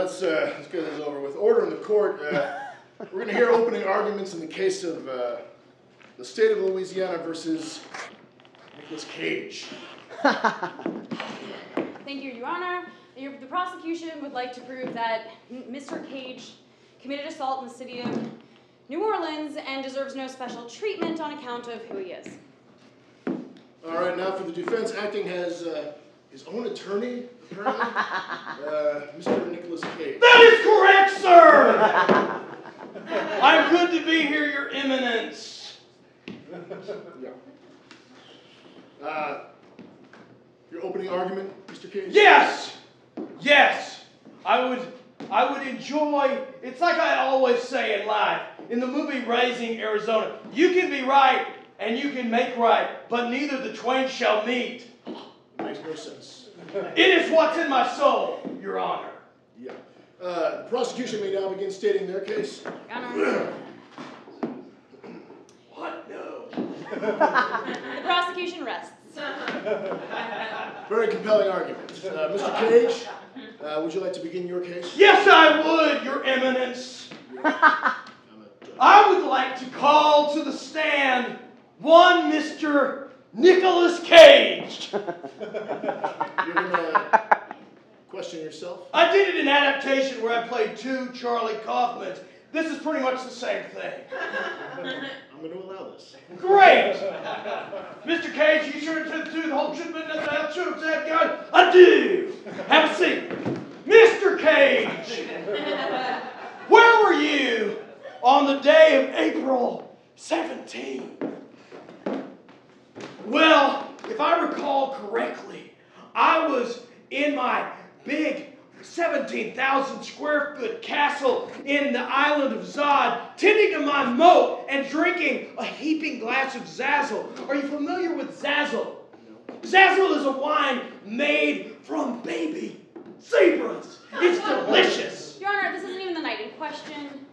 let's get this over with. Order in the court. We're going to hear opening arguments in the case of the state of Louisiana versus Nicolas Cage. Thank you, Your Honor. The prosecution would like to prove that Mr. Cage committed assault in the city of New Orleans and deserves no special treatment on account of who he is. All right, now for the defense, acting as his own attorney, apparently, Mr. Nicolas Cage. That is correct, sir! I'm good to be here, Your Eminence. Yeah. Your opening argument, Mr. Cage? Yes! Yes! I would enjoy, it's like I always say in life, in the movie Raising Arizona, you can be right and you can make right, but neither the twain shall meet. Makes no sense. It is what's in my soul, Your Honor. Yeah. The prosecution may now begin stating their case. Your Honor. What? No. The prosecution rests. Very compelling argument. Mr. Cage, would you like to begin your case? Yes, I would, Your Eminence. I would like to call to the stand one Mr. Nicolas Cage. You're going to question yourself? I did it in adaptation where I played two Charlie Kaufmans. This is pretty much the same thing. I'm going to allow this. Great! Mr. Cage, you sure to do the whole truth, but nothing else true, that God? I do! Have a seat. Mr. Cage! Where were you on the day of April 17th? Well, if I recall correctly, I was in my big 17,000 square foot castle in the island of Zod, tending to my moat and drinking a heaping glass of Zazzle. Are you familiar with Zazzle? No. Zazzle is a wine made from baby zebras. It's delicious. Your Honor, this isn't even the night in question.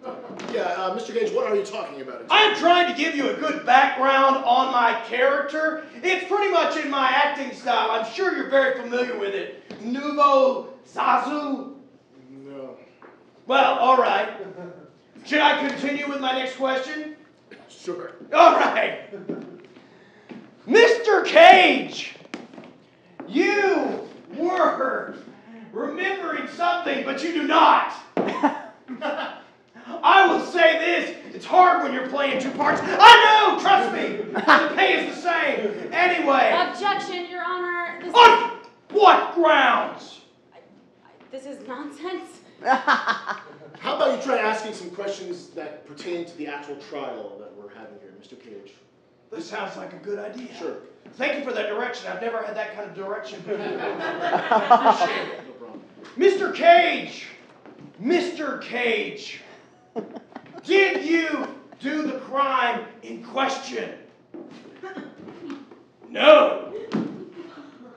Yeah, Mr. Cage, what are you talking about exactly? I'm trying to give you a good background on my character. It's pretty much in my acting style. I'm sure you're very familiar with it. Nouveau Zazu? No. Well, all right. Should I continue with my next question? Sure. All right. Mr. Cage, you were remembering something, but you do not. I will say this. It's hard when you're playing two parts. I know, trust me. The pay is the same. Anyway. Objection, Your Honor. On what grounds? This is nonsense. How about you try asking some questions that pertain to the actual trial that we're having here, Mr. Cage? This sounds like a good idea. Sure. Thank you for that direction. I've never had that kind of direction before. Appreciate it. No problem. Mr. Cage! Mr. Cage! Did you do the crime in question? No.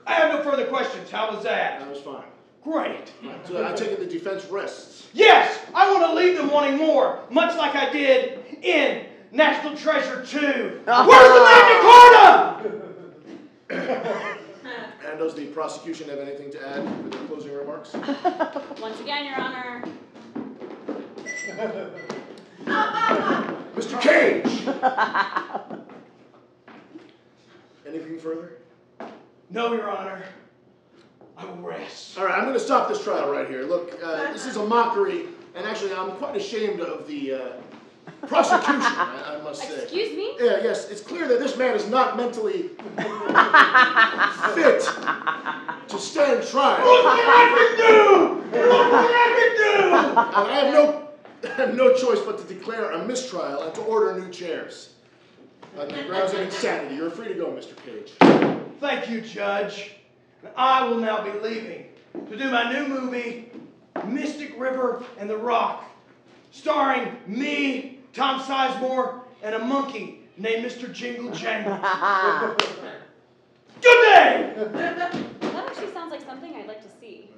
I have no further questions. How was that? That was fine. Great. Right, so I take it the defense rests. Yes, I want to leave them wanting more, much like I did in National Treasure 2. Where's the Magna Carta? And does the prosecution have anything to add with their closing remarks? Once again, Your Honor. Mr. Cage! Anything further? No, Your Honor. I will rest. All right, I'm going to stop this trial right here. Look, this is a mockery, and actually I'm quite ashamed of the prosecution, I must say. Excuse me? Yeah, yes, it's clear that this man is not mentally fit to stand trial. Look what I can do! Look what I can do! And I have no choice but to declare a mistrial and to order new chairs. On the grounds of insanity. You're free to go, Mr. Cage. Thank you, Judge. I will now be leaving to do my new movie, Mystic River and the Rock, starring me, Tom Sizemore, and a monkey named Mr. Jingle Jangle. Good day! That actually sounds like something I'd like to see.